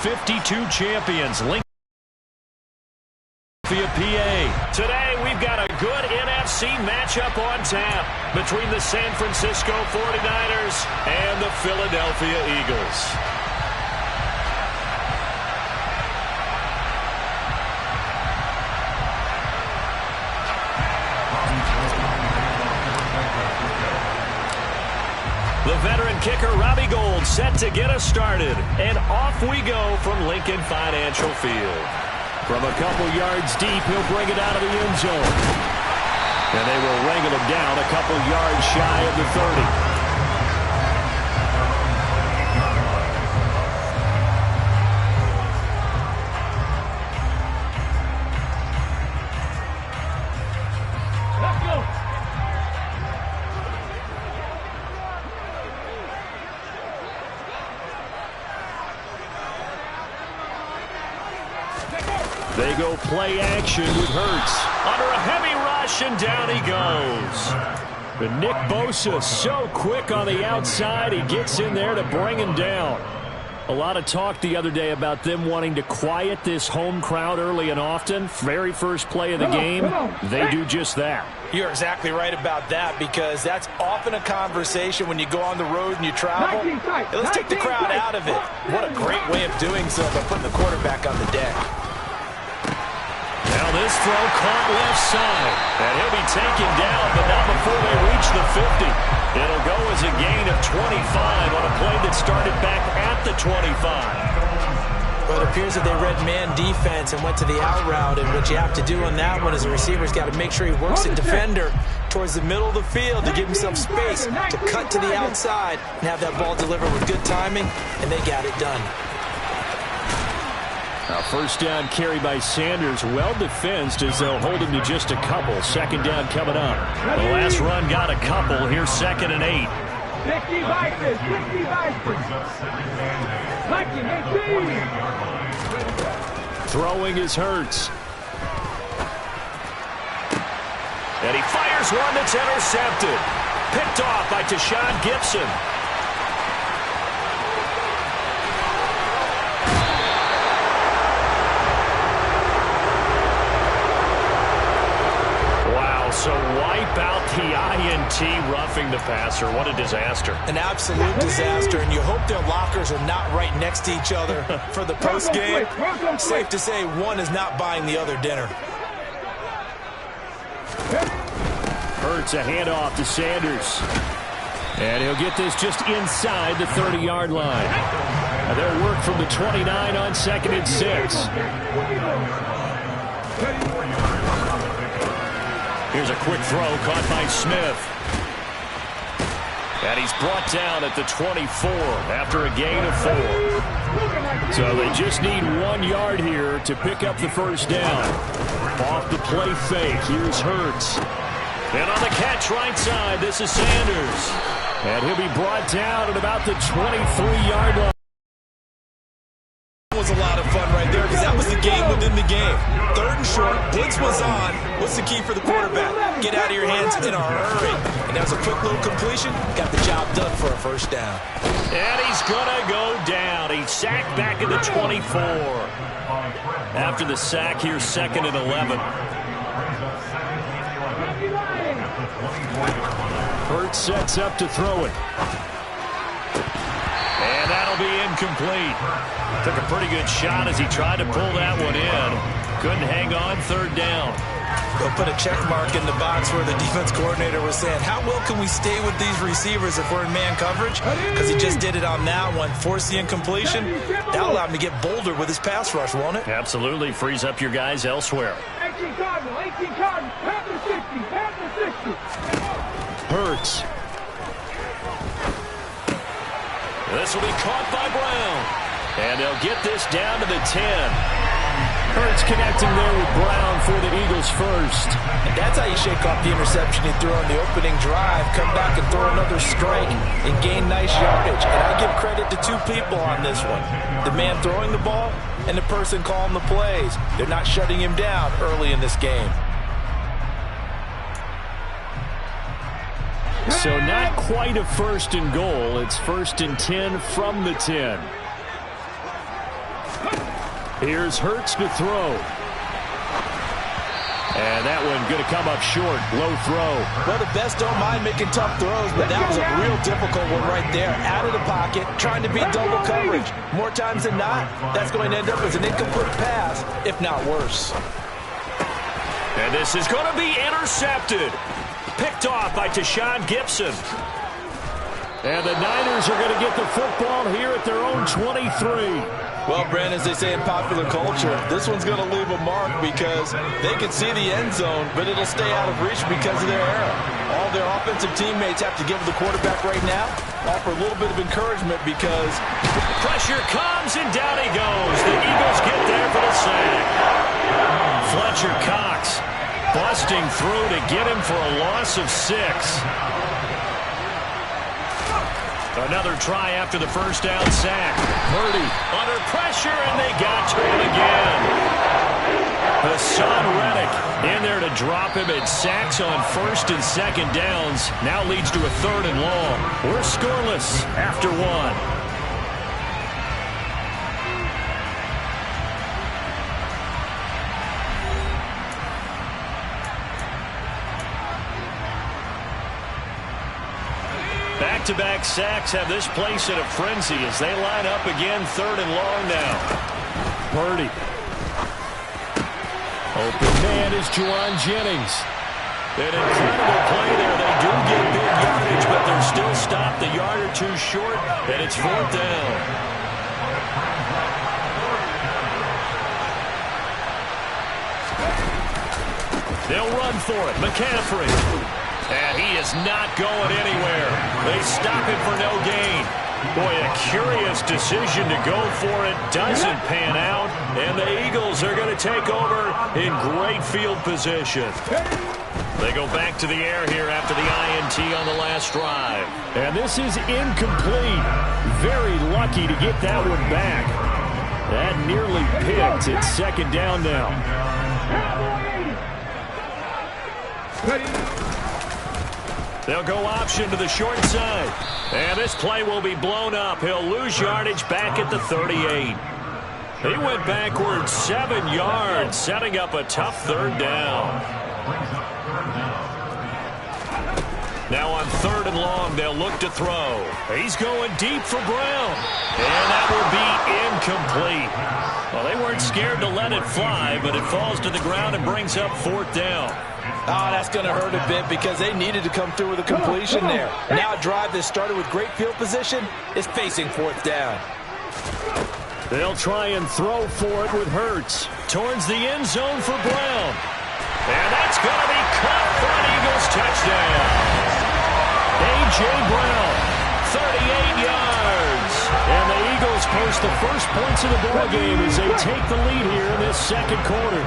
52 champions, Lincoln, PA. Today we've got a good NFC matchup on tap between the San Francisco 49ers and the Philadelphia Eagles. The veteran kicker Robbie Gould set to get us started, and off we go from Lincoln Financial Field. From a couple yards deep, he'll bring it out of the end zone. And they will wrangle him down a couple yards shy of the 30. They go play action with Hurts. Under a heavy rush, and down he goes. But Nick Bosa so quick on the outside, he gets in there to bring him down. A lot of talk the other day about them wanting to quiet this home crowd early and often. Very first play of the game, they do just that. You're exactly right about that, because that's often a conversation when you go on the road and you travel. Hey, let's take the crowd out of it. What a great way of doing so by putting the quarterback on the deck. Now this throw caught left side, and he'll be taken down, but not before they reach the 50. It'll go as a gain of 25 on a play that started back at the 25. Well, it appears that they read man defense and went to the out route, and what you have to do on that one is the receiver's got to make sure he works the defender towards the middle of the field to give himself space to cut to the outside and have that ball delivered with good timing, and they got it done. Now first down carry by Sanders, well defensed as they'll hold him to just a couple. Second down coming up. The last run got a couple. Here's 2nd and 8. 50 Vikings, 50 Vikings. Throwing is Hurts. And he fires one that's intercepted. Picked off by Tashawn Gibson. So wipe out the INT, roughing the passer. What a disaster. An absolute disaster, and you hope their lockers are not right next to each other for the postgame. Safe to say one is not buying the other dinner. Hurts a handoff to Sanders. And he'll get this just inside the 30-yard line. And they'll work from the 29 on 2nd and 6. Here's a quick throw caught by Smith. And he's brought down at the 24 after a gain of 4. So they just need 1 yard here to pick up the first down. Off the play fake, here's Hurts. And on the catch right side, this is Sanders. And he'll be brought down at about the 23-yard line. That was a lot of fun right there, because that was the game within the game. 3rd and short, blitz was on. What's the key for the quarterback? Get out of your hands in a hurry. And that was a quick little completion. Got the job done for a first down. And he's going to go down. He's sacked back at the 24. After the sack, here's 2nd and 11. Hurts sets up to throw it. And that'll be incomplete. Took a pretty good shot as he tried to pull that one in. Couldn't hang on, 3rd down. They'll put a check mark in the box where the defense coordinator was saying, how well can we stay with these receivers if we're in man coverage? Because he just did it on that one. Force the incompletion. That'll allow him to get bolder with his pass rush, won't it? Absolutely. Frees up your guys elsewhere. 18 Cardinal, Panther 60, Panther 60. Hurts. This will be caught by Brown. And they'll get this down to the 10. Hurts connecting there with Brown for the Eagles first. And that's how you shake off the interception he threw on the opening drive. Come back and throw another strike and gain nice yardage. And I give credit to 2 people on this one. The man throwing the ball and the person calling the plays. They're not shutting him down early in this game. So not quite a 1st and goal. It's 1st and 10 from the 10. Here's Hurts to throw. And that one going to come up short. Low throw. Well, the best don't mind making tough throws, but that was a real difficult one right there. Out of the pocket, trying to beat double coverage. More times than not, that's going to end up as an incomplete pass, if not worse. And this is going to be intercepted. Picked off by Tashawn Gibson. And the Niners are going to get the football here at their own 23. Well, Brandon, as they say in popular culture, this one's going to leave a mark because they can see the end zone, but it'll stay out of reach because of their error. All their offensive teammates have to give the quarterback right now, offer a little bit of encouragement because pressure comes and down he goes. The Eagles get there for the sack. Fletcher Cox busting through to get him for a loss of 6. Another try after the first down sack. Purdy under pressure, and they got to him again. Hassan Reddick in there to drop him at sacks on first and second downs. Now leads to a 3rd and long. We're scoreless after 1. Back-to-back sacks have this place in a frenzy as they line up again 3rd and long now. Purdy. Open man is Juwan Jennings. An incredible play there. They do get big yardage, but they're still stopped a yard or 2 short, and it's 4th down. They'll run for it. McCaffrey. And he is not going anywhere. They stop him for no gain. Boy, a curious decision to go for it. Doesn't pan out. And the Eagles are going to take over in great field position. They go back to the air here after the INT on the last drive. And this is incomplete. Very lucky to get that one back. That nearly picked. It's 2nd down now. They'll go option to the short side. And this play will be blown up. He'll lose yardage back at the 38. He went backwards 7 yards, setting up a tough 3rd down. Now on 3rd and long, they'll look to throw. He's going deep for Brown. And that will be incomplete. Well, they weren't scared to let it fly, but it falls to the ground and brings up 4th down. Oh, that's going to hurt a bit because they needed to come through with a completion there. Now a drive that started with great field position is facing 4th down. They'll try and throw for it with Hurts. Towards the end zone for Brown. And that's going to be caught for an Eagles touchdown. A.J. Brown, 38 yards. And the Eagles post the first points of the ball game as they take the lead here in this 2nd quarter.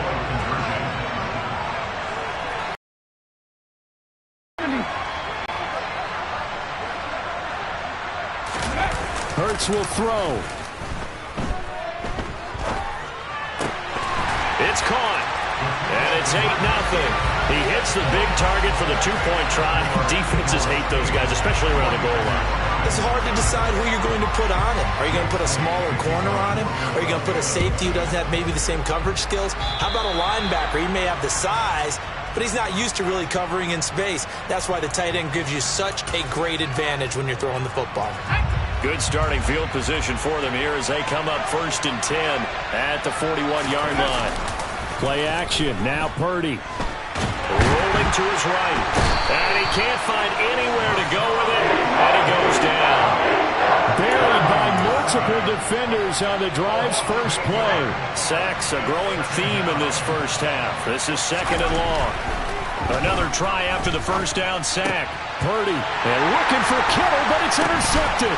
Hurts will throw. It's caught. And it's 8-0. He hits the big target for the 2-point try. Defenses hate those guys, especially around the goal line. It's hard to decide who you're going to put on him. Are you going to put a smaller corner on him? Are you going to put a safety who doesn't have maybe the same coverage skills? How about a linebacker? He may have the size, but he's not used to really covering in space. That's why the tight end gives you such a great advantage when you're throwing the football. Good starting field position for them here as they come up 1st and 10 at the 41-yard line. Play action. Now Purdy. Rolling to his right. And he can't find anywhere to go with it. And he goes down. Buried by multiple defenders on the drive's first play. Sacks, a growing theme in this first half. This is 2nd and long. Another try after the first down sack. Purdy. And looking for Kittle, but it's intercepted.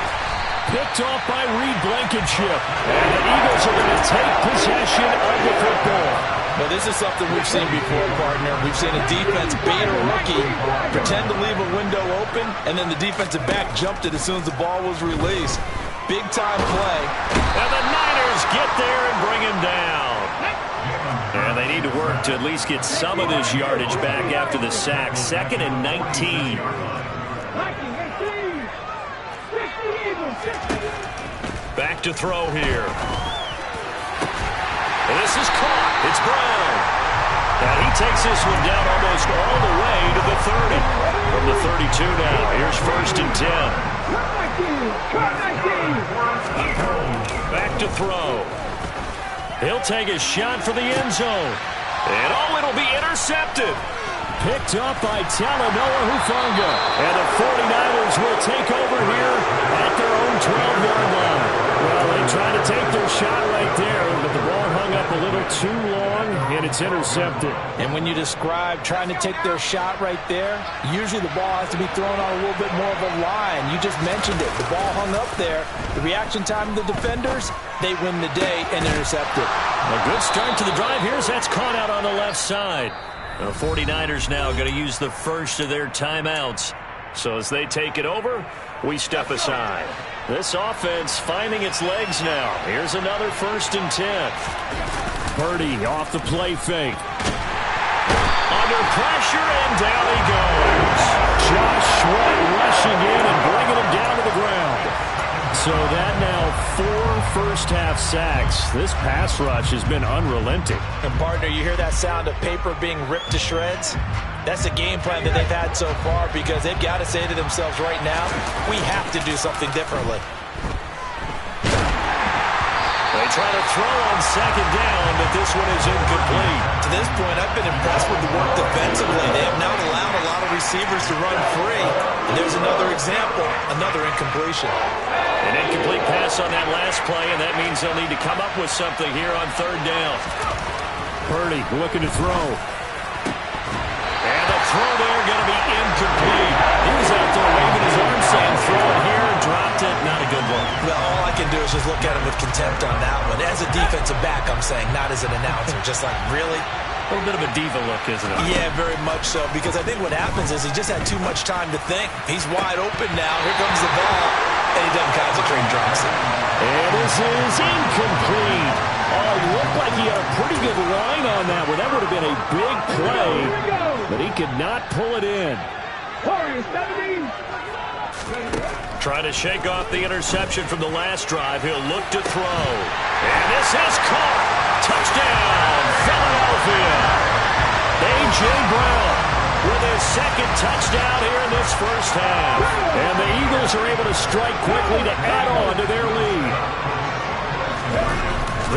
Picked off by Reed Blankenship. And the Eagles are going to take possession of the football. Well, this is something we've seen before, partner. We've seen a defense bait a rookie, pretend to leave a window open, and then the defensive back jumped it as soon as the ball was released. Big-time play. And the Niners get there and bring him down. And they need to work to at least get some of this yardage back after the sack. 2nd and 19. Back to throw here. is caught. It's Brown. And he takes this one down almost all the way to the 30. From the 32 now, here's 1st and 10. Back to throw. He'll take a shot for the end zone. And it'll be intercepted. Picked up by Talanoa Hufanga. And the 49ers will take over here at their own 12-yard line. Well, they tried to take their shot right there, but the ball hung up a little too long, and it's intercepted. And when you describe trying to take their shot right there, usually the ball has to be thrown on a little bit more of a line. You just mentioned it. The ball hung up there. The reaction time of the defenders, they win the day and intercept it. A good start to the drive. That's caught out on the left side. The 49ers now going to use the first of their timeouts. So as they take it over, we step aside. This offense finding its legs now. Here's another 1st and 10. Purdy off the play fake. Under pressure, and down he goes. Josh Sweat rushing in and bringing him down to the ground. So that now 4 first-half sacks. This pass rush has been unrelenting. And, partner, you hear that sound of paper being ripped to shreds? That's the game plan that they've had so far because they've got to say to themselves right now, we have to do something differently. They try to throw on 2nd down, but this one is incomplete. To this point, I've been impressed with the work defensively. They have not allowed a lot of receivers to run free. And there's another example, another incompletion. An incomplete pass on that last play, and that means they'll need to come up with something here on 3rd down. Purdy looking to throw. And the throw there going to be incomplete. He was out there waving his arm saying throw it here and dropped it. Not a good look. Well, all I can do is just look at him with contempt on that one. As a defensive back, I'm saying, not as an announcer. Just like, really? A little bit of a diva look, isn't it? Yeah, very much so. Because I think what happens is he just had too much time to think. He's wide open now. Here comes the ball. And he doesn't concentrate and drops it. And this is incomplete. Oh, it looked like he had a pretty good line on that one. That would have been a big play. But he could not pull it in. Trying to shake off the interception from the last drive. He'll look to throw. And this is caught. Touchdown, Philadelphia. A.J. Brown with his 2nd touchdown here in this first half. And the Eagles are able to strike quickly to add on to their lead.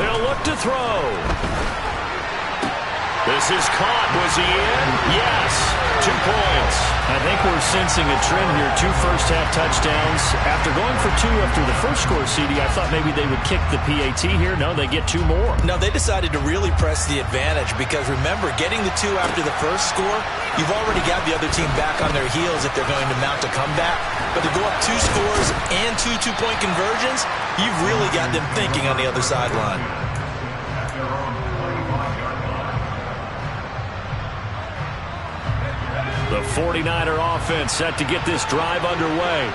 They'll look to throw. This is caught. Was he in? Yes. 2 points. I think we're sensing a trend here. 2 first-half touchdowns. After going for 2 after the first score, CD, I thought maybe they would kick the PAT here. No, they get 2 more. No, they decided to really press the advantage because, remember, getting the 2 after the first score, you've already got the other team back on their heels if they're going to mount a comeback. But to go up 2 scores and 2 two-point conversions, you've really got them thinking on the other sideline. The 49er offense set to get this drive underway.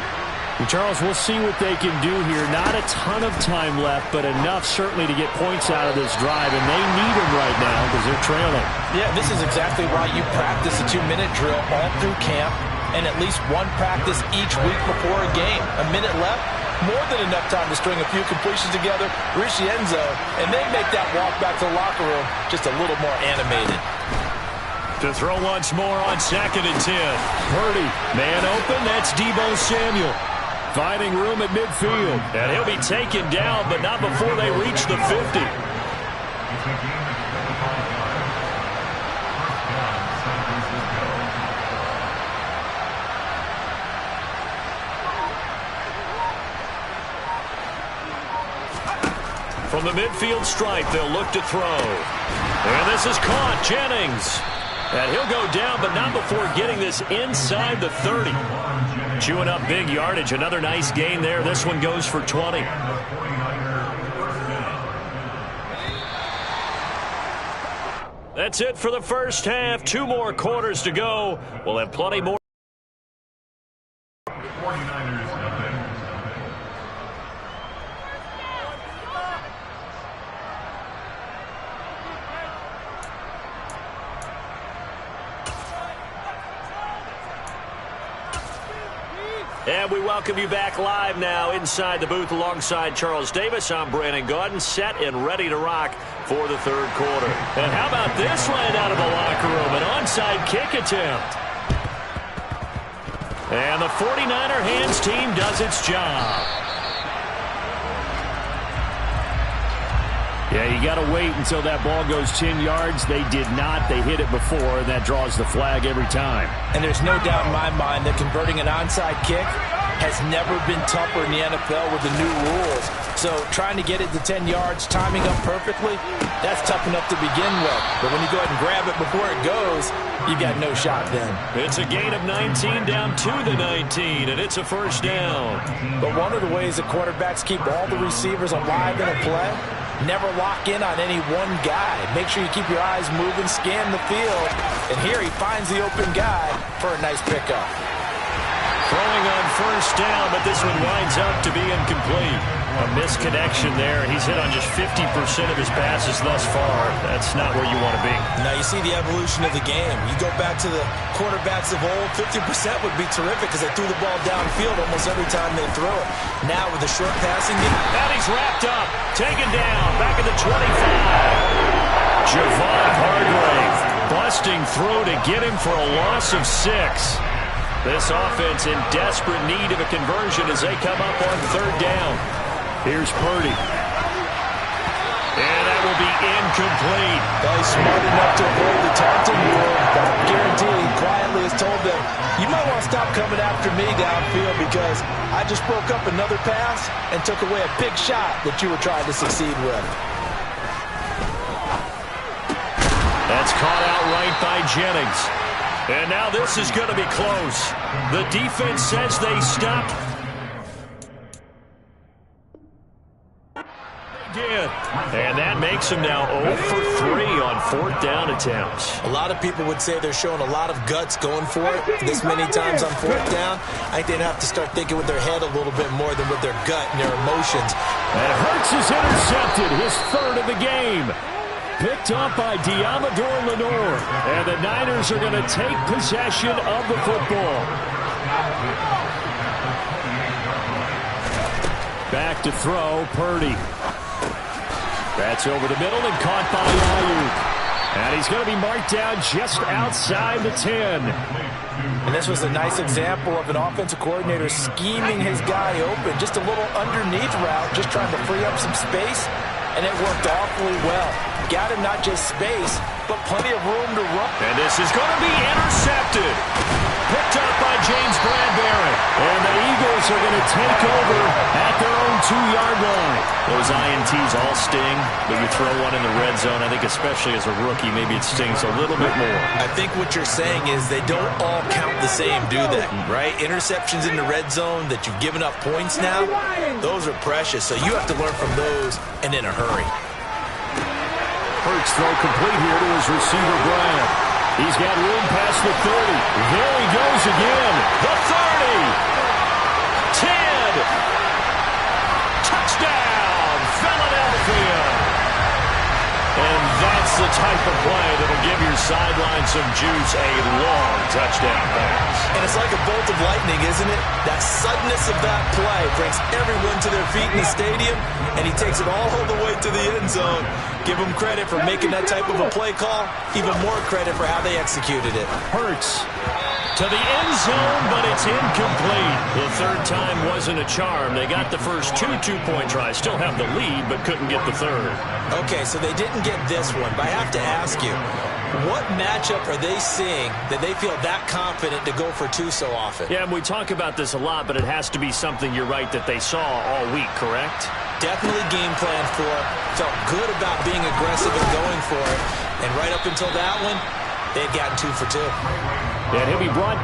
And Charles, we'll see what they can do here. Not a ton of time left, but enough certainly to get points out of this drive, and they need them right now because they're trailing. Yeah, this is exactly why you practice a 2-minute drill all through camp and at least 1 practice each week before a game. A minute left, more than enough time to string a few completions together, reach the end zone, and then make that walk back to the locker room just a little more animated. To throw once more on 2nd and 10. Purdy, man open, that's Deebo Samuel. Finding room at midfield. And he'll be taken down, but not before they reach the 50. From the midfield stripe, they'll look to throw. And this is caught. Jennings. And he'll go down, but not before getting this inside the 30. Chewing up big yardage. Another nice gain there. This one goes for 20. That's it for the first half. 2 more quarters to go. We'll have plenty more. And we welcome you back live now inside the booth alongside Charles Davis. I'm Brandon Gaudin, set and ready to rock for before the third quarter. And how about this right out of the locker room? An onside kick attempt. And the 49er hands team does its job. Yeah, you got to wait until that ball goes 10 yards. They did not. They hit it before, and that draws the flag every time. And there's no doubt in my mind that converting an onside kick has never been tougher in the NFL with the new rules. So trying to get it to 10 yards, timing up perfectly, that's tough enough to begin with. But when you go ahead and grab it before it goes, you got no shot then. It's a gain of 19 down to the 19, and it's a first down. But one of the ways that quarterbacks keep all the receivers alive in a play, never lock in on any one guy. Make sure you keep your eyes moving, scan the field. And here he finds the open guy for a nice pickup. Throwing on first down, but this one winds up to be incomplete. A misconnection there. He's hit on just 50% of his passes thus far. That's not where you want to be. Now you see the evolution of the game. You go back to the quarterbacks of old, 50% would be terrific because they threw the ball downfield almost every time they throw it. Now with the short passing game. And he's wrapped up, taken down, back at the 25. Javon Hargrave busting through to get him for a loss of 6. This offense in desperate need of a conversion as they come up on third down. Here's Purdy. And that will be incomplete. He's smart enough to avoid the taunting rule, but I guarantee he quietly has told them, you might want to stop coming after me downfield because I just broke up another pass and took away a big shot that you were trying to succeed with. That's caught out right by Jennings. And now this is going to be close. The defense says they stop. They did. And that makes them now 0 for 3 on fourth down attempts. A lot of people would say they're showing a lot of guts going for it this many times on fourth down. I think they'd have to start thinking with their head a little bit more than with their gut and their emotions. And Hurts is intercepted, his third of the game. Picked up by Diamador Lenore. And the Niners are going to take possession of the football. Back to throw, Purdy. That's over the middle and caught by Ayuk. And he's going to be marked down just outside the 10. And this was a nice example of an offensive coordinator scheming his guy open. Just a little underneath route, just trying to free up some space. And it worked awfully well. Got him not just space, but plenty of room to run. And this is going to be intercepted. Picked up by James Bradbury. And the Eagles are going to take over at their own 2-yard line. Those INTs all sting, but you throw one in the red zone, I think especially as a rookie, maybe it stings a little bit more. I think what you're saying is they don't all count the same, do they? Right? Interceptions in the red zone that you've given up points now, those are precious. So you have to learn from those and in a hurry. Hurts throw complete here to his receiver, Bryant. He's got room past the 30. There he goes again. The 30. 10. Touchdown, Philadelphia. And that's the type of play that'll give your sideline some juice, a long touchdown pass. And it's like a bolt of lightning, isn't it? That suddenness of that play brings everyone to their feet in the stadium, and he takes it all the way to the end zone. Give him credit for making that type of a play call. Even more credit for how they executed it. Hurts to the end zone, but it's incomplete. The third time wasn't a charm. They got the first two-point tries. Still have the lead, but couldn't get the third. Okay, so they didn't get this one, but I have to ask you, what matchup are they seeing that they feel that confident to go for 2 so often? Yeah, and we talk about this a lot, but it has to be something, you're right, that they saw all week, correct? Definitely game plan for it. Felt good about being aggressive and going for it. And right up until that one, they had gotten 2 for 2. And he'll be brought...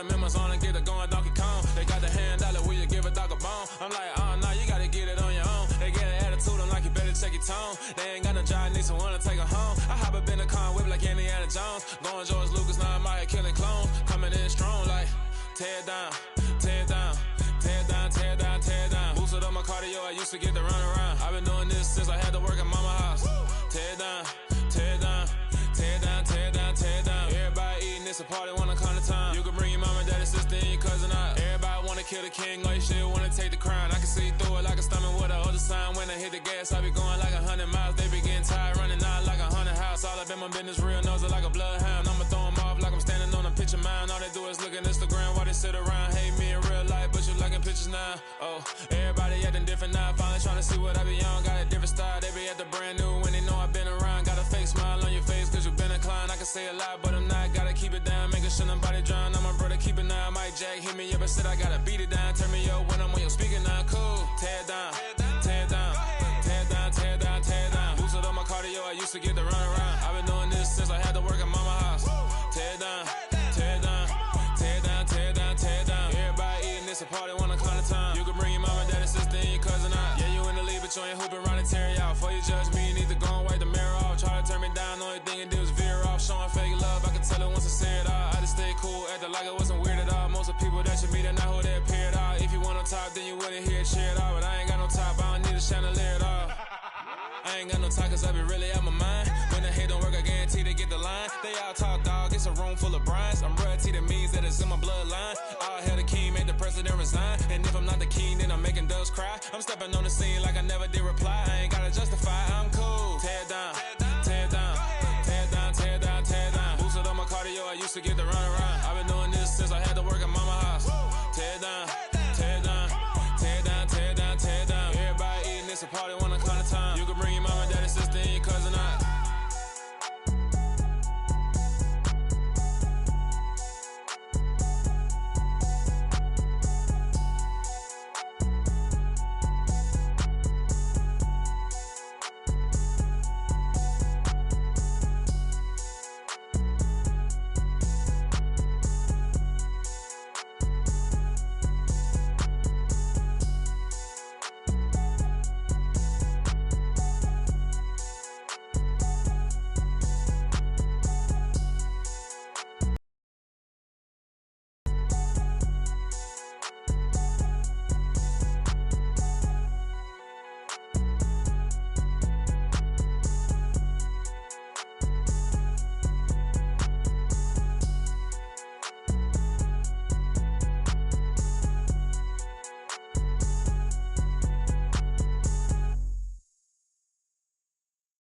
the members on and get it going Donkey Kong. They got the hand dollar, will you give a dog a bone? I'm like, oh, no, you gotta get it on your own. They get an attitude, I'm like, you better check your tone. They ain't got no job, need someone to take her home. I hop up in the car, whip like Indiana Jones. Going George Lucas, now I'm out here killing clones. Coming in strong like, tear down, tear down, tear down, tear down, tear down. Boosted up my cardio, I used to get to run around. I've been doing this since I had to work at mama house. Tear down, tear down, tear down, tear down, tear down. Everybody eating, it's a party, wanna come to time. You can bring your mama, daddy, sister, and your cousin out. Everybody wanna kill the king, or you shit wanna take the crown. I can see through it like a stomach with a other sign. When I hit the gas, I be going like 100 miles. They be getting tired, running out like 100 house. All up in my business, real nose like a bloodhound. I'ma throw them off like I'm standing on a picture mound. All they do is look at Instagram while they sit around. Hate me in real life, but you liking pictures now. Oh, everybody acting different now. Finally trying to see what I be on. Got a different style, they be at the brand new when they know I've been around. Got a fake smile on your face cause you been inclined. I can say a lot, but I'm not. Gotta keep it down, making sure nobody drown. I'm my brother, keep it now. Mike Jack hit me up and said I gotta beat it down. Turn me up when I'm on your speaker now. Cool, tear down, tear down, tear down, tear down, tear down. Boosted up my cardio, I used to get to run around. I've been doing this since I had to work at mama house. Tear down, tear down, tear down, tear down, tear down. Everybody eating, it's a party, wanna come to time. You can bring your mama, daddy, sister, and your cousin out. Yeah, you in the lead, but you ain't hooping around and tear you out. Before you judge me, you need to go and wipe the mirror off. Try to turn me down, the only thing you did was veer off. Showing fake love, I can tell it once I say it all. I just stay cool, acting like it wasn't weird at all. Most of the people that you meet are not who they appear at all. If you want on top, then you wouldn't hear it cheer at all. But I ain't got no top, I don't need a chandelier at all. I ain't got no talk cause I be really out my mind. When the hate don't work, I guarantee they get the line. They all talk dog, it's a room full of brines. I'm royalty, that means that it's in my bloodline. All hell the king, made the president resign. And if I'm not the king, then I'm making doves cry. I'm stepping on the scene like I never did reply. I ain't gotta justify, I'm cool. Tear down, tear down, tear down, tear down, tear down. Boosted up my cardio, I used to get to run around. I've been doing this since I had to work at mama house. Tear down, tear down, tear down, tear down, tear down. Everybody eating, it's a party, wanna come to time. You can bring your mama, daddy, sister, and your cousin out.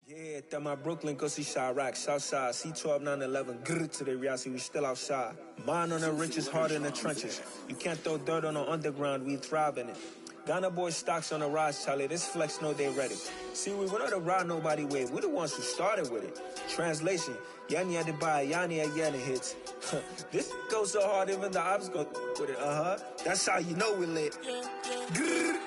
Yeah, that my Brooklyn, go see Chirac, Southside, C12, 911, grrr to the reality, we still outside. Mine on the riches, hard in the trenches. You can't throw dirt on the underground, we thrive in it. Ghana boys stocks on the rise, Charlie, this flex know they ready. See, we were not to ride nobody wave, we the ones who started with it. Translation, Yani had to buy, Yani again hits. This goes so hard, even the ops go with it, That's how you know we lit. Grrr,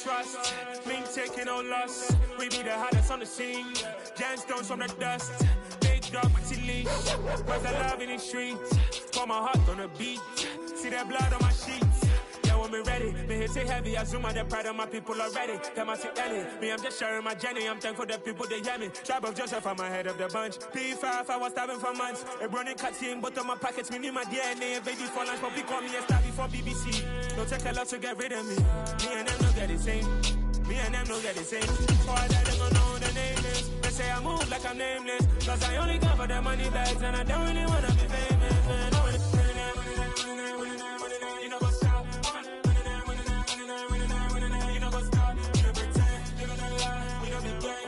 trust, me taking no loss. We be the hottest on the scene. Gemstones from the dust. Big dog with your leash. Where's the love in the streets? Pour my heart on the beat. See that blood on my sheets. Yeah, when we ready, me hit it heavy. I zoom out the pride of my people already. Them I see Ellie. Me, I'm just sharing my journey. I'm thankful that people they hear me. Tribe of Joseph, I'm ahead of the bunch. P5, I was starving for months. A running cutscene, but on my pockets, me need my DNA. Baby for lunch, but pick on me and start before BBC. Don't take a lot to get rid of me. Me and them don't get the same. Me and them don't get the same. Why that they gon' know the name is? They say I move like I'm nameless. Cause I only come for the money bags and I don't really wanna be famous, man. You know what's up? You know what's up? You know pretend, living a lie. You know be gang.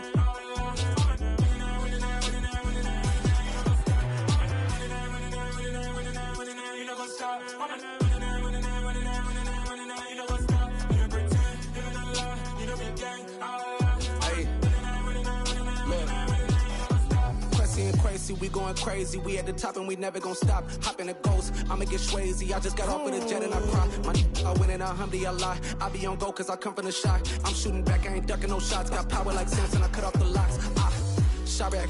legacy, we going crazy. We at the top and we never gonna stop. Hop in a ghost, I'ma get Swayze. I just got off with a jet and I cry. I win in a Humvee, I lie. I be on go cause I come from the shot. I'm shooting back, I ain't ducking no shots. Got power like Samson, I cut off the locks. Chirac,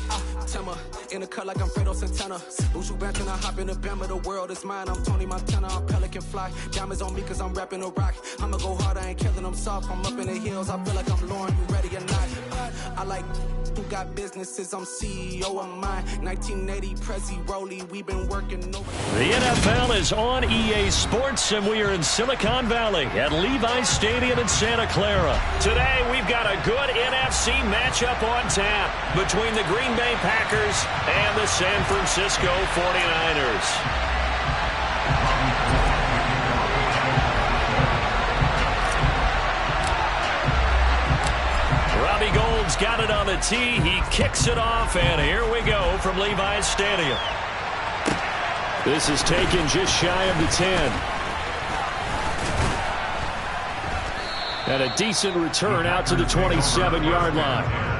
Timmer, in the cut like I'm Fredo Santana. Buju Banton, I hop in the Bama, the world is mine. I'm Tony Montana, I'm Pelican Fly. Diamonds on me cause I'm rapping a rock. I'ma go hard, I ain't killing them soft. I'm up in the hills, I feel like I'm Lauren, you ready or not? I like who got businesses, I'm CEO of mine. 1980 Prezi Rolly, we been working over. The NFL is on EA Sports, and we are in Silicon Valley at Levi's Stadium in Santa Clara. Today, we've got a good NFC matchup on tap between the Green Bay Packers and the San Francisco 49ers. Robbie Gould's got it on the tee. He kicks it off, and here we go from Levi's Stadium. This is taken just shy of the 10. And a decent return out to the 27-yard line.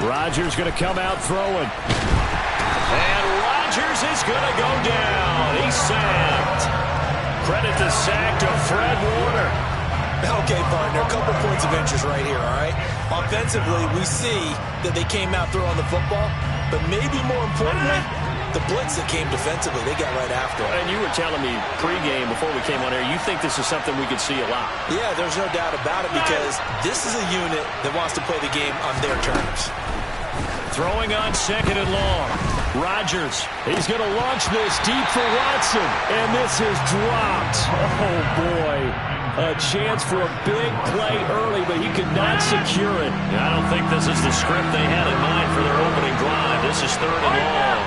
Rodgers going to come out throwing. And Rodgers is going to go down. He's sacked. Credit the sack to Fred Warner. Okay, partner, a couple points of interest right here, all right? Offensively, we see that they came out throwing the football, but maybe more importantly, the blitz that came defensively, they got right after it. And you were telling me pregame before we came on air, you think this is something we could see a lot. Yeah, there's no doubt about it because this is a unit that wants to play the game on their terms. Throwing on second and long. Rodgers, he's going to launch this deep for Watson. And this is dropped. Oh, boy. A chance for a big play early, but he could not secure it. I don't think this is the script they had in mind for their opening drive. This is third and long.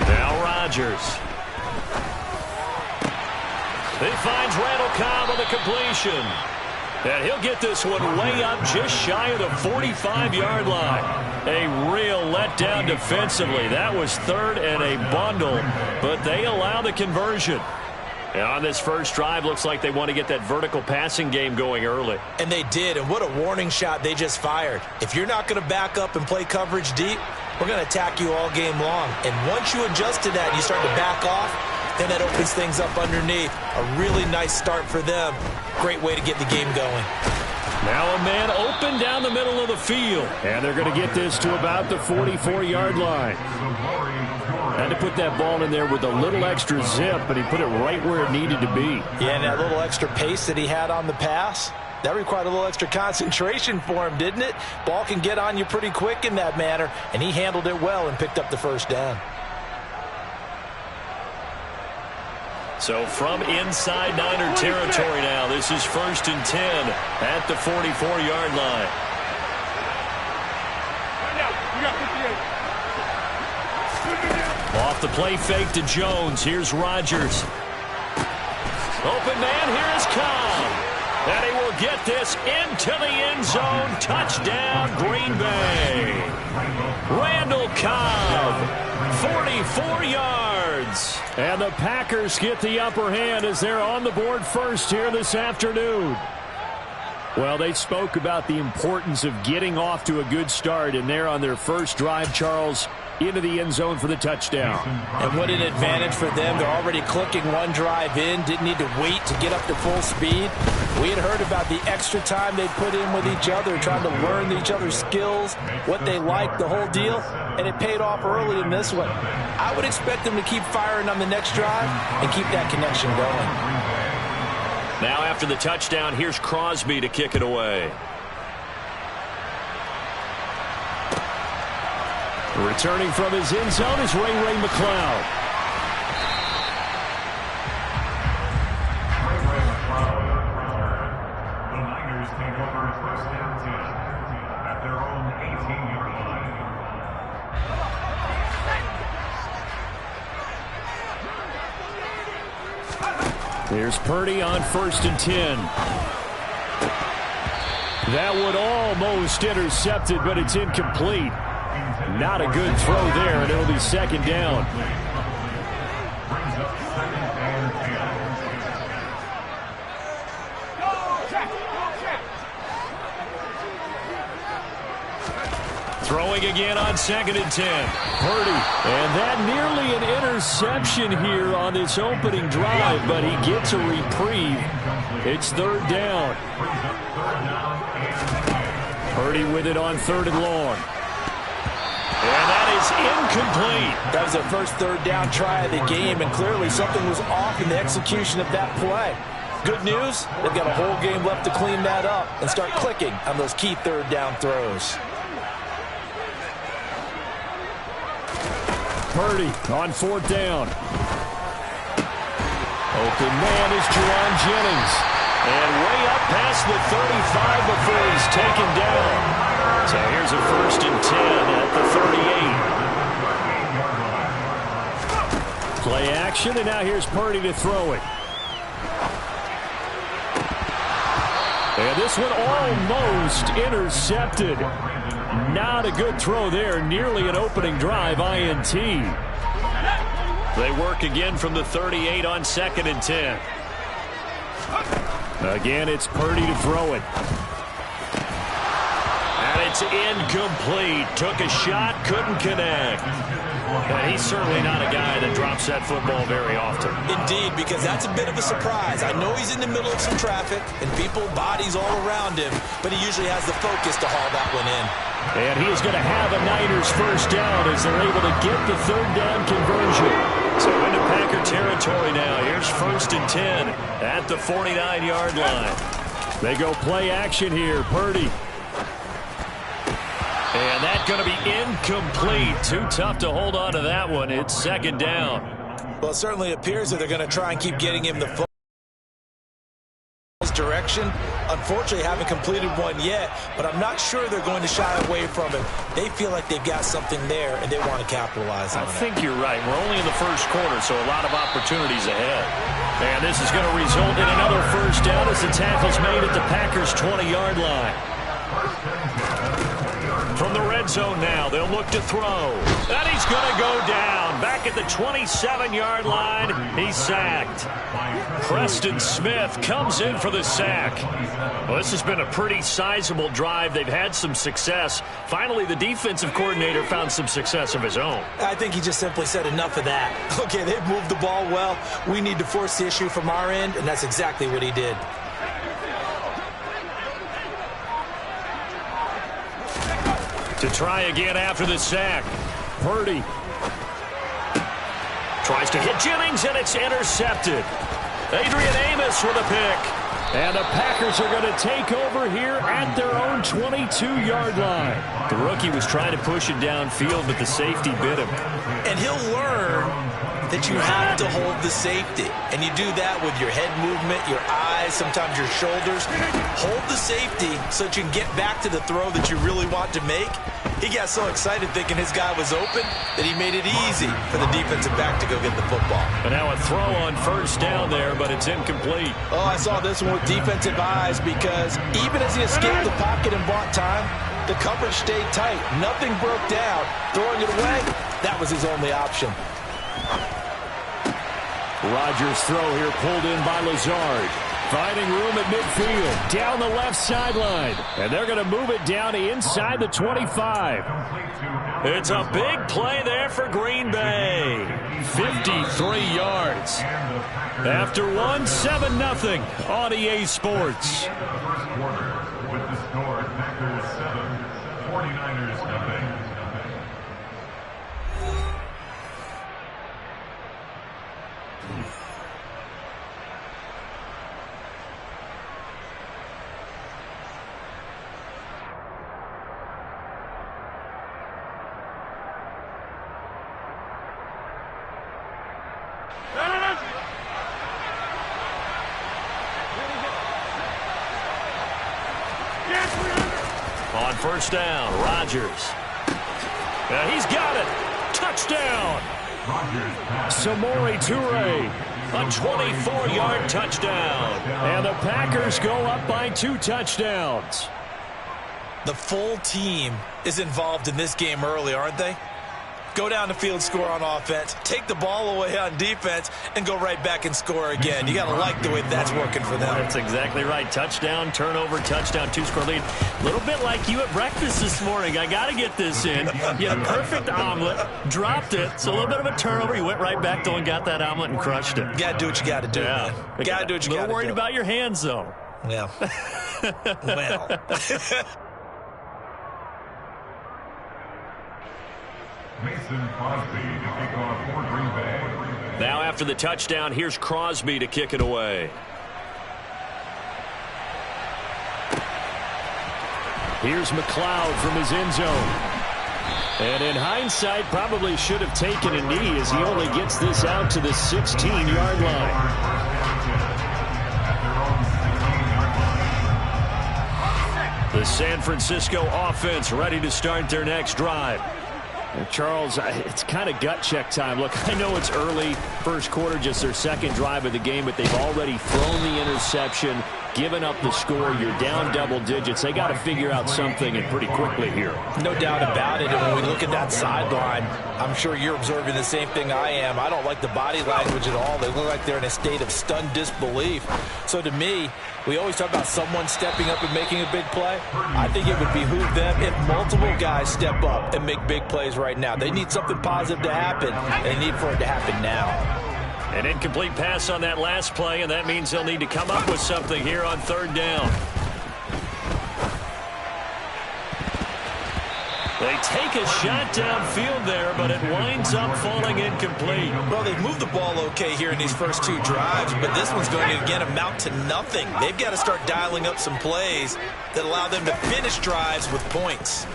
Now Rodgers. He finds Randall Cobb on the completion. And he'll get this one way up just shy of the 45-yard line. A real letdown defensively. That was third and a bundle, but they allow the conversion. And on this first drive, looks like they want to get that vertical passing game going early. And they did, and what a warning shot they just fired. If you're not going to back up and play coverage deep, we're going to attack you all game long. And once you adjust to that and you start to back off, then that opens things up underneath. A really nice start for them. Great way to get the game going. Now a man open down the middle of the field. And they're going to get this to about the 44-yard line. Had to put that ball in there with a little extra zip, but he put it right where it needed to be. Yeah, and that little extra pace that he had on the pass, that required a little extra concentration for him, didn't it? Ball can get on you pretty quick in that manner, and he handled it well and picked up the first down. So from inside Niner territory now, this is 1st and 10 at the 44-yard line. Off the play fake to Jones. Here's Rodgers. Open man, here is Cobb. And he will get this into the end zone. Touchdown, Green Bay. Randall Cobb, 44 yards. And the Packers get the upper hand as they're on the board first here this afternoon. Well, they spoke about the importance of getting off to a good start, and they're on their first drive, Charles, into the end zone for the touchdown. And what an advantage for them. They're already clicking one drive in, didn't need to wait to get up to full speed. We had heard about the extra time they put in with each other, trying to learn each other's skills, what they like, the whole deal, and it paid off early in this one. I would expect them to keep firing on the next drive and keep that connection going. Now after the touchdown, here's Crosby to kick it away. Returning from his end zone is Ray McCloud. The Niners take over 1st and 10 at their own 18-yard line. Here's Purdy on 1st and 10. That would almost intercepted, but it's incomplete. Not a good throw there, and it'll be second down. Throwing again on 2nd and 10. Purdy. And that nearly an interception here on this opening drive, but he gets a reprieve. It's 3rd down. Purdy with it on 3rd and long. And that is incomplete. That was their first 3rd down try of the game, and clearly something was off in the execution of that play. Good news, they've got a whole game left to clean that up and start clicking on those key 3rd down throws. Purdy on 4th down. Open man is Juwan Jennings. And way up past the 35 before he's taken down. So here's a 1st and 10 at the 38. Play action, and now here's Purdy to throw it. And this one almost intercepted. Not a good throw there. Nearly an opening drive INT. They work again from the 38 on 2nd and 10. Again, it's Purdy to throw it. And it's incomplete. Took a shot, couldn't connect. And he's certainly not a guy that drops that football very often. Indeed, because that's a bit of a surprise. I know he's in the middle of some traffic and people, bodies all around him, but he usually has the focus to haul that one in. And he is going to have a Niners 1st down as they're able to get the 3rd down conversion. So into Packer territory now. Here's 1st and 10 at the 49-yard line. They go play action here. Purdy. And that's going to be incomplete. Too tough to hold on to that one. It's 2nd down. Well, it certainly appears that they're going to try and keep getting him the football direction. Unfortunately, haven't completed one yet, but I'm not sure they're going to shy away from it. They feel like they've got something there, and they want to capitalize on it. I think you're right. We're only in the 1st quarter, so a lot of opportunities ahead. And this is going to result in another 1st down as the tackle's made at the Packers' 20-yard line. From the red zone now, they'll look to throw. And he's going to go down. Back at the 27-yard line, he's sacked. Preston Smith comes in for the sack. Well, this has been a pretty sizable drive. They've had some success. Finally, the defensive coordinator found some success of his own. I think he just simply said enough of that. Okay, they've moved the ball well. We need to force the issue from our end, and that's exactly what he did. To try again after the sack. Purdy tries to hit Jennings, and it's intercepted. Adrian Amos with a pick. And the Packers are going to take over here at their own 22-yard line. The rookie was trying to push it downfield, but the safety bit him. And he'll learn that you have to hold the safety. And you do that with your head movement, your eyes, sometimes your shoulders. Hold the safety so that you can get back to the throw that you really want to make. He got so excited thinking his guy was open that he made it easy for the defensive back to go get the football. And now a throw on 1st down there, but it's incomplete. Oh, I saw this one with defensive eyes because even as he escaped the pocket and bought time, the coverage stayed tight. Nothing broke down. Throwing it away, that was his only option. Rodgers' throw here pulled in by Lazard. Finding room at midfield, down the left sideline. And they're going to move it down inside the 25. It's a big play there for Green Bay. 53 yards. After one, 7-0 on EA Sports. First quarter with the score, Packers 7, 49ers 0. On 1st down, Rodgers. He's got it. Touchdown. Samori Toure, a 24-yard touchdown. And the Packers go up by 2 touchdowns. The full team is involved in this game early, aren't they? Go down the field, score on offense, take the ball away on defense, and go right back and score again. You got to like the way that's working for them. That's exactly right. Touchdown, turnover, touchdown, 2-score lead. A little bit like you at breakfast this morning. I got to get this in. You had a perfect omelet, dropped it, so a little bit of a turnover. You went right back, though, and got that omelet and crushed it. You got to do what you got to do, man. You got to do what you got to do. A little worried about your hands, though. Yeah. Well. Mason Crosby to kick off for Green Bay. Now after the touchdown, here's Crosby to kick it away. Here's McLeod from his end zone. And in hindsight, probably should have taken a knee as he only gets this out to the 16-yard line. The San Francisco offense ready to start their next drive. Charles, it's kind of gut check time. Look, I know it's early, first quarter, just their second drive of the game, but they've already thrown the interception, given up the score. You're down double digits. They got to figure out something, and pretty quickly here. No doubt about it. And when we look at that sideline, I'm sure you're observing the same thing I am. I don't like the body language at all. They look like they're in a state of stunned disbelief. So to me, we always talk about someone stepping up and making a big play. I think it would behoove them if multiple guys step up and make big plays right now. They need something positive to happen, and they need for it to happen now. An incomplete pass on that last play, and that means they'll need to come up with something here on third down. They take a shot downfield there, but it winds up falling incomplete. Well, they've moved the ball okay here in these first two drives, but this one's going to, again, amount to nothing. They've got to start dialing up some plays that allow them to finish drives with points.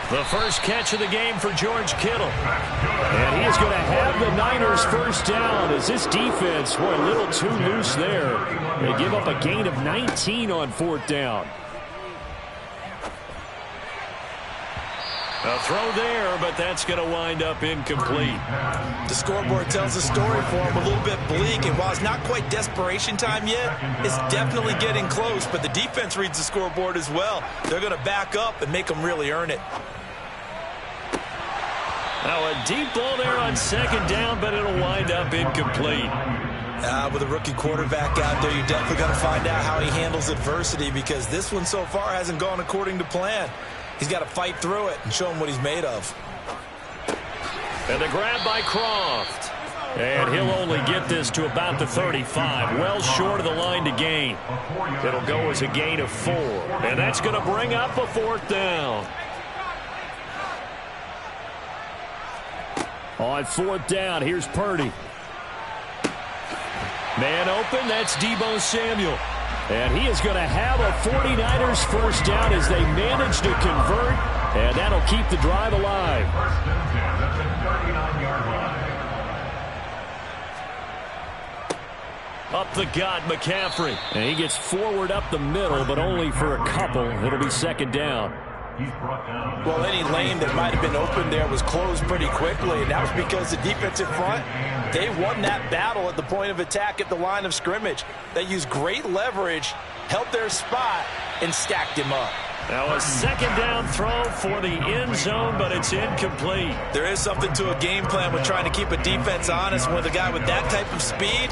The first catch of the game for George Kittle. And he is going to have the Niners first down as this defense, boy, a little too loose there. They give up a gain of 19 on fourth down. A throw there, but that's going to wind up incomplete. The scoreboard tells the story for him, a little bit bleak, and while it's not quite desperation time yet, it's definitely getting close, but the defense reads the scoreboard as well. They're going to back up and make them really earn it. Now a deep ball there on second down, but it'll wind up incomplete. With a rookie quarterback out there, you're definitely going to find out how he handles adversity, because this one so far hasn't gone according to plan. He's got to fight through it and show him what he's made of. And the grab by Croft. And he'll only get this to about the 35. Well short of the line to gain. It'll go as a gain of 4. And that's going to bring up a fourth down. On fourth down, here's Purdy. Man open, that's Deebo Samuel. And he is going to have a 49ers first down as they manage to convert, and that'll keep the drive alive. First and 10 at the 39-yard line. Up the gut, McCaffrey. And he gets forward up the middle, but only for a couple. It'll be second down. He's brought down. Well, any lane that might have been open there was closed pretty quickly, and that was because the defense in front, they won that battle at the point of attack at the line of scrimmage. They used great leverage, held their spot, and stacked him up. Now a second down throw for the end zone, but it's incomplete. There is something to a game plan with trying to keep a defense honest. With a guy with that type of speed,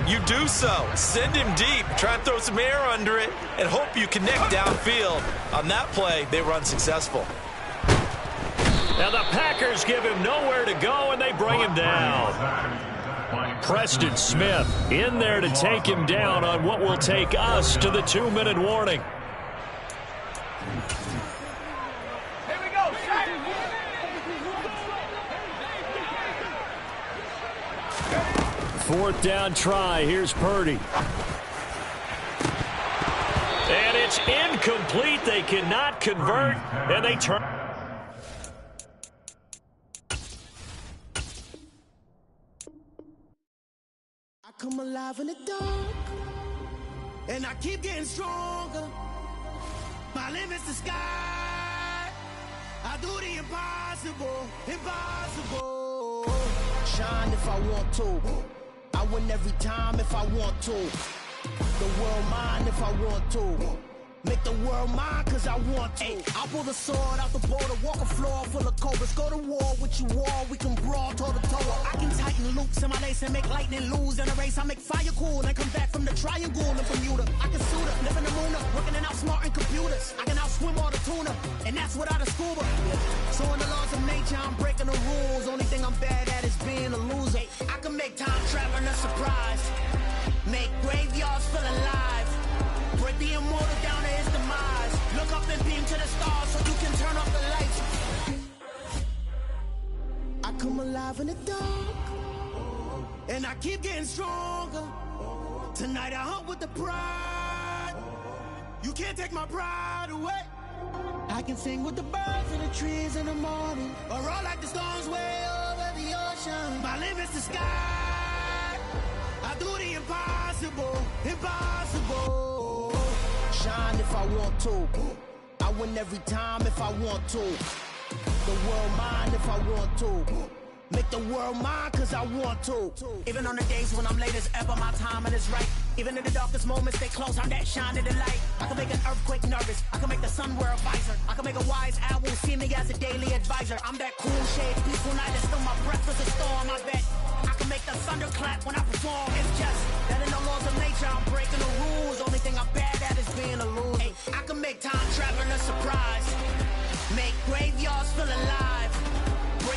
you do so. Send him deep, try and throw some air under it, and hope you connect downfield. On that play, they were unsuccessful. Now the Packers give him nowhere to go, and they bring him down. Preston Smith in there to take him down on what will take us to the 2-minute warning. Here we go, set. Fourth down try. Here's Purdy. And it's incomplete. They cannot convert, and they turn. I come alive in the dark, and I keep getting stronger. My limit's the sky. I do the impossible, impossible. Shine if I want to. I win every time if I want to. The world mine if I want to. Make the world mine, cause I want to. Ay, I'll pull the sword out the border, walk a floor full of cobras. Go to war with you all, we can brawl toe to toe. I can tighten loops in my lace and make lightning lose in a race. I make fire cool and come back from the triangle in Bermuda. I can suit up, live in the moon up, working and outsmarting computers. I can outswim all the tuna, and that's without a scuba. So in the laws of nature, I'm breaking the rules. Only thing I'm bad at is being a loser. I can make time traveling a surprise, make graveyards feel alive, break the immortal down to his demise. Look up and beam to the stars so you can turn off the lights. I come alive in the dark, and I keep getting stronger. Tonight I hunt with the pride. You can't take my pride away. I can sing with the birds and the trees in the morning, or roll like the storms way over the ocean. My limit's the sky. I do the impossible, impossible. Shine if I want to. I win every time if I want to. The world mine if I want to. Make the world mine cause I want to. Even on the days when I'm late as ever, my timing is right. Even in the darkest moments, stay close, I'm that shine in the light. I can make an earthquake nervous, I can make the sun wear a visor. I can make a wise owl see me as a daily advisor. I'm that cool shade, peaceful night, and still my breath is a storm, I bet. I can make the thunder clap when I perform. It's just that in the laws of nature, I'm breaking the rules. Only thing I'm bad at is being a loser. Ay, I can make time traveling a surprise, make graveyards feel alive,